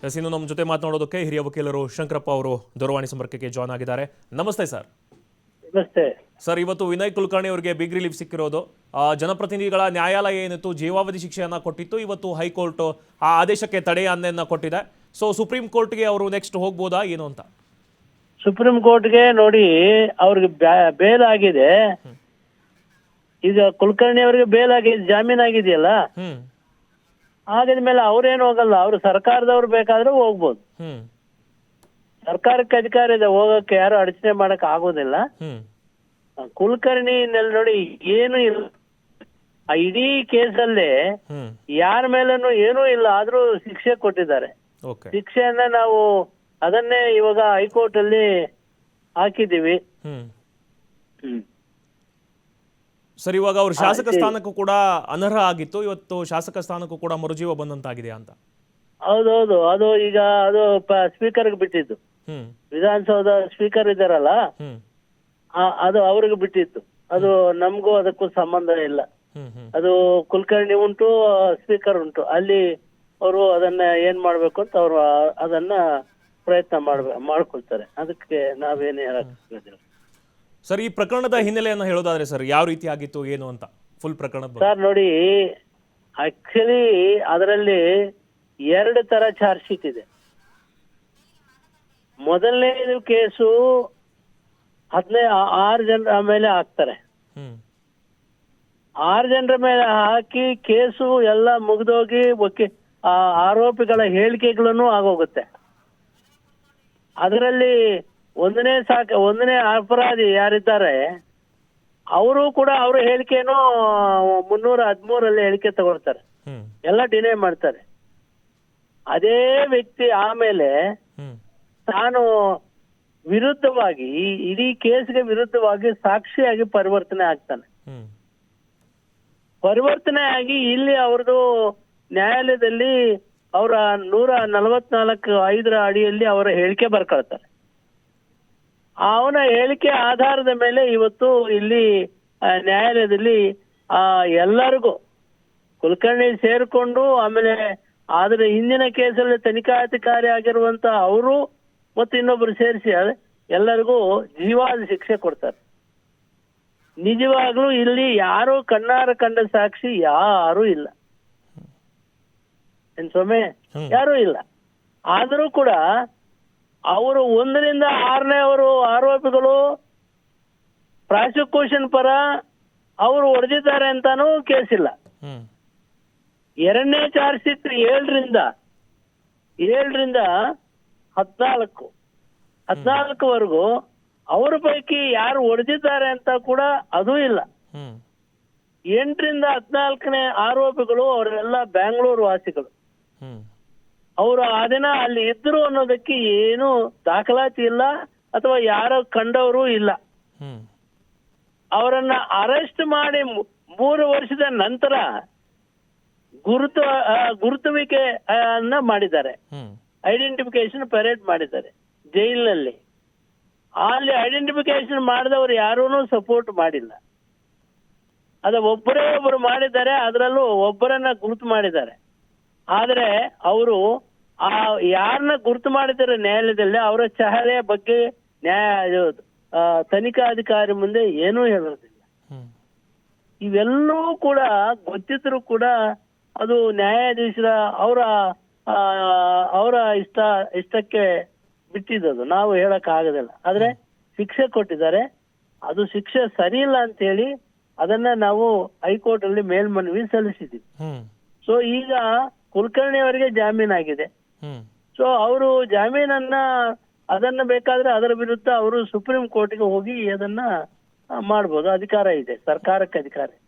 ಇನ್ನು ನಮ್ಮ ಜೊತೆ ಮಾತನಾಡೋದಕ್ಕೆ ಹಿರಿಯ ವಕೀಲರು ಶಂಕರಪ್ಪ ಅವರು ದೂರವಾಣಿ ಸಂಪರ್ಕಕ್ಕೆ ಜಾಯ್ನ್ ಆಗಿದ್ದಾರೆ. ನಮಸ್ತೆ ಸರ್. ನಮಸ್ತೆ ಸರ್, ಇವತ್ತು ವಿನಯ್ ಕುಲಕರ್ಣಿ ಅವರಿಗೆ ಬಿಗ್ ರಿಲೀಫ್ ಸಿಕ್ಕಿರೋದು. ಜನಪ್ರತಿನಿಧಿಗಳ ನ್ಯಾಯಾಲಯ ಏನಿತ್ತು ಜೀವಾವಧಿ ಶಿಕ್ಷೆಯನ್ನ ಕೊಟ್ಟಿತ್ತು. ಇವತ್ತು ಹೈಕೋರ್ಟ್ ಆ ಆದೇಶಕ್ಕೆ ತಡೆಯಾಜ್ಞೆಯನ್ನ ಕೊಟ್ಟಿದೆ. ಸೊ ಸುಪ್ರೀಂ ಕೋರ್ಟ್ಗೆ ಅವರು ನೆಕ್ಸ್ಟ್ ಹೋಗ್ಬೋದಾ ಏನು ಅಂತ? ಸುಪ್ರೀಂ ಕೋರ್ಟ್ಗೆ ನೋಡಿ, ಅವ್ರಿಗೆ ಬೇಲ್ ಆಗಿದೆ. ಈಗ ಕುಲಕರ್ಣಿ ಅವರಿಗೆ ಬೇಲ್ ಆಗಿದೆ, ಜಾಮೀನ್ ಆಗಿದೆಯಲ್ಲ, ಆಗಿದ್ಮೇಲೆ ಅವ್ರೇನು ಹೋಗಲ್ಲ. ಅವ್ರು ಸರ್ಕಾರದವ್ರು ಬೇಕಾದ್ರೆ ಹೋಗ್ಬೋದು. ಸರ್ಕಾರಕ್ಕೆ ಅಧಿಕಾರ ಇದೆ, ಹೋಗಕ್ಕೆ ಯಾರು ಅಡಚಣೆ ಮಾಡಕ್ ಆಗೋದಿಲ್ಲ. ಕುಲಕರ್ಣಿ ನೋಡಿ ಏನು ಇಲ್ಲ, ಆ ಇಡೀ ಕೇಸಲ್ಲಿ ಯಾರ ಮೇಲೂ ಏನೂ ಇಲ್ಲ, ಆದ್ರೂ ಶಿಕ್ಷೆ ಕೊಟ್ಟಿದ್ದಾರೆ. ಶಿಕ್ಷೆಯನ್ನ ನಾವು ಅದನ್ನೇ ಇವಾಗ ಹೈಕೋರ್ಟ್ ಅಲ್ಲಿ ಹಾಕಿದೀವಿ. ಸರ್, ಇವಾಗ ಅವರು ಶಾಸಕ ಸ್ಥಾನಕ್ಕೂ ಕೂಡ ಅನರ್ಹ ಆಗಿತ್ತು. ಇವತ್ತು ಶಾಸಕ ಸ್ಥಾನಕ್ಕೂ ಕೂಡ ಮರುಜೀವ ಬಂದಂತಾಗಿದೆ ಅಂತ. ಹೌದೌದು, ಅದು ಈಗ ಅದು ಸ್ಪೀಕರ್ಗೆ ಬಿಟ್ಟಿದ್ದು. ವಿಧಾನಸೌಧ ಸ್ಪೀಕರ್ ಇದಾರಲ್ಲ, ಅದು ಅವ್ರಿಗೆ ಬಿಟ್ಟಿತ್ತು. ಅದು ನಮಗೂ ಅದಕ್ಕೂ ಸಂಬಂಧ ಇಲ್ಲ. ಅದು ಕುಲಕರ್ಣಿ ಉಂಟು, ಸ್ಪೀಕರ್ ಉಂಟು. ಅಲ್ಲಿ ಅವರು ಅದನ್ನ ಏನ್ ಮಾಡ್ಬೇಕು ಅಂತ ಅವ್ರು ಅದನ್ನ ಪ್ರಯತ್ನ ಮಾಡ್ಕೊಳ್ತಾರೆ. ಅದಕ್ಕೆ ನಾವೇನು ಹೇಳಕ್. ಸರ್, ಈ ಪ್ರಕರಣದ ಹಿನ್ನೆಲೆಯನ್ನು ಹೇಳೋದಾದ್ರೆ ಸರ್, ಯಾವ ರೀತಿ ಆಗಿತ್ತು ಏನು ಅಂತ ಫುಲ್ ಪ್ರಕರಣ? ಸರ್ ನೋಡಿ, ಆಕ್ಚುಲಿ ಅದರಲ್ಲಿ 2 ತರ ಚಾರ್ಜ್ ಶೀಟ್ ಇದೆ. ಮೊದಲನೇ ಕೇಸು 6 ಜನರ ಮೇಲೆ ಹಾಕ್ತಾರೆ. 6 ಜನರ ಮೇಲೆ ಹಾಕಿ ಕೇಸು ಎಲ್ಲ ಮುಗಿದೋಗಿ ಆರೋಪಿಗಳ ಹೇಳಿಕೆಗಳನ್ನು ಆಗೋಗುತ್ತೆ. ಅದರಲ್ಲಿ ಒಂದನೇ ಅಪರಾಧಿ ಯಾರಿದ್ದಾರೆ ಅವರು ಕೂಡ ಅವ್ರ ಹೇಳಿಕೆನೂ 313 ಹೇಳಿಕೆ ತಗೊಳ್ತಾರೆ, ಎಲ್ಲ ಡಿನೇ ಮಾಡ್ತಾರೆ. ಅದೇ ವ್ಯಕ್ತಿ ಆಮೇಲೆ ತಾನು ವಿರುದ್ಧವಾಗಿ ಇಡೀ ಕೇಸ್ಗೆ ವಿರುದ್ಧವಾಗಿ ಸಾಕ್ಷಿಯಾಗಿ ಪರಿವರ್ತನೆ ಆಗ್ತಾನೆ. ಪರಿವರ್ತನೆ ಆಗಿ ಇಲ್ಲಿ ಅವ್ರದ್ದು ನ್ಯಾಯಾಲಯದಲ್ಲಿ ಅವರ 144(5) ಅಡಿಯಲ್ಲಿ ಅವರ ಹೇಳಿಕೆ ಬರ್ಕೊಳ್ತಾರೆ. ಅವನ ಹೇಳಿಕೆ ಆಧಾರದ ಮೇಲೆ ಇವತ್ತು ಇಲ್ಲಿ ನ್ಯಾಯಾಲಯದಲ್ಲಿ ಎಲ್ಲರಿಗೂ ಕುಲಕರ್ಣಿ ಸೇರ್ಕೊಂಡು, ಆಮೇಲೆ ಆದ್ರೆ ಹಿಂದಿನ ಕೇಸಲ್ಲಿ ತನಿಖಾಧಿಕಾರಿ ಆಗಿರುವಂತ ಅವರು ಮತ್ತು ಇನ್ನೊಬ್ರು ಸೇರಿಸಿ ಎಲ್ಲರಿಗೂ ಜೀವಾವಧಿ ಶಿಕ್ಷೆ ಕೊಡ್ತಾರೆ. ನಿಜವಾಗ್ಲೂ ಇಲ್ಲಿ ಯಾರು ಕಣ್ಣಾರ ಕಂಡ ಸಾಕ್ಷಿ ಯಾರು ಇಲ್ಲ, ಏನ್ ಸ್ವಾಮಿ, ಯಾರು ಇಲ್ಲ. ಆದರೂ ಕೂಡ ಅವರು 1ರಿಂದ 6ನೇ ಅವರು ಆರೋಪಿಗಳು ಪ್ರಾಸಿಕ್ಯೂಷನ್ ಪರ ಅವರು ಹೊಡೆದಿದ್ದಾರೆ ಅಂತಾನೂ ಕೇಸಿಲ್ಲ. 2ನೇ ಚಾರ್ಜ್ ಶೀಟ್ 7ರಿಂದ 14ವರೆಗೂ ಅವರ ಪೈಕಿ ಯಾರು ಹೊಡೆದಿದ್ದಾರೆ ಅಂತ ಕೂಡ ಅದೂ ಇಲ್ಲ. 8ರಿಂದ 14ನೇ ಆರೋಪಿಗಳು ಅವರೆಲ್ಲ ಬ್ಯಾಂಗ್ಳೂರು ವಾಸಿಗಳು. ಅವರು ಆ ದಿನ ಅಲ್ಲಿ ಇದ್ರು ಅನ್ನೋದಕ್ಕೆ ಏನು ದಾಖಲಾತಿ ಇಲ್ಲ, ಅಥವಾ ಯಾರೋ ಕಂಡವರು ಇಲ್ಲ. ಅವರನ್ನ ಅರೆಸ್ಟ್ ಮಾಡಿ 3 ವರ್ಷದ ನಂತರ ಗುರುತುವಿಕೆ ಮಾಡಿದ್ದಾರೆ, ಐಡೆಂಟಿಫಿಕೇಶನ್ ಪರೇಡ್ ಮಾಡಿದ್ದಾರೆ ಜೈಲಿನಲ್ಲಿ. ಅಲ್ಲಿ ಐಡೆಂಟಿಫಿಕೇಶನ್ ಮಾಡಿದವರು ಯಾರೂ ಸಪೋರ್ಟ್ ಮಾಡಿಲ್ಲ. ಒಬ್ಬರು ಮಾಡಿದ್ದಾರೆ, ಅದರಲ್ಲೂ ಒಬ್ಬರನ್ನ ಗುರುತು ಮಾಡಿದ್ದಾರೆ. ಆದ್ರೆ ಅವರು ಯಾರನ್ನ ಗುರುತು ಮಾಡಿದ್ದಾರೆ ನ್ಯಾಯಾಲಯದಲ್ಲಿ ಅವರ ಚಹರೆಯ ಬಗ್ಗೆ ತನಿಖಾಧಿಕಾರಿ ಮುಂದೆ ಏನೂ ಹೇಳೋದಿಲ್ಲ. ಇವೆಲ್ಲವೂ ಕೂಡ ಗೊತ್ತಿದ್ರು ಕೂಡ ಅದು ನ್ಯಾಯಾಧೀಶರ ಅವರ ಇಷ್ಟಕ್ಕೆ ಬಿಟ್ಟಿದ್ದು, ನಾವು ಹೇಳಕ್ ಆಗೋದಿಲ್ಲ. ಆದ್ರೆ ಶಿಕ್ಷೆ ಕೊಟ್ಟಿದ್ದಾರೆ, ಅದು ಶಿಕ್ಷೆ ಸರಿ ಇಲ್ಲ ಅಂತ ಹೇಳಿ ಅದನ್ನ ನಾವು ಹೈಕೋರ್ಟ್ ಅಲ್ಲಿ ಮೇಲ್ಮನವಿ ಸಲ್ಲಿಸಿದ್ದೀವಿ. ಸೊ ಈಗ ಕುಲಕರ್ಣಿ ಅವರಿಗೆ ಜಾಮೀನ್ ಆಗಿದೆ. ಸೊ ಅವರು ಜಾಮೀನನ್ನ ಅದನ್ನ ಬೇಕಾದ್ರೆ ಅದರ ವಿರುದ್ಧ ಅವರು ಸುಪ್ರೀಂ ಕೋರ್ಟ್ಗೆ ಹೋಗಿ ಅದನ್ನ ಮಾಡ್ಬೋದು, ಅಧಿಕಾರ ಇದೆ, ಸರ್ಕಾರಕ್ಕೆ ಅಧಿಕಾರ ಇದೆ.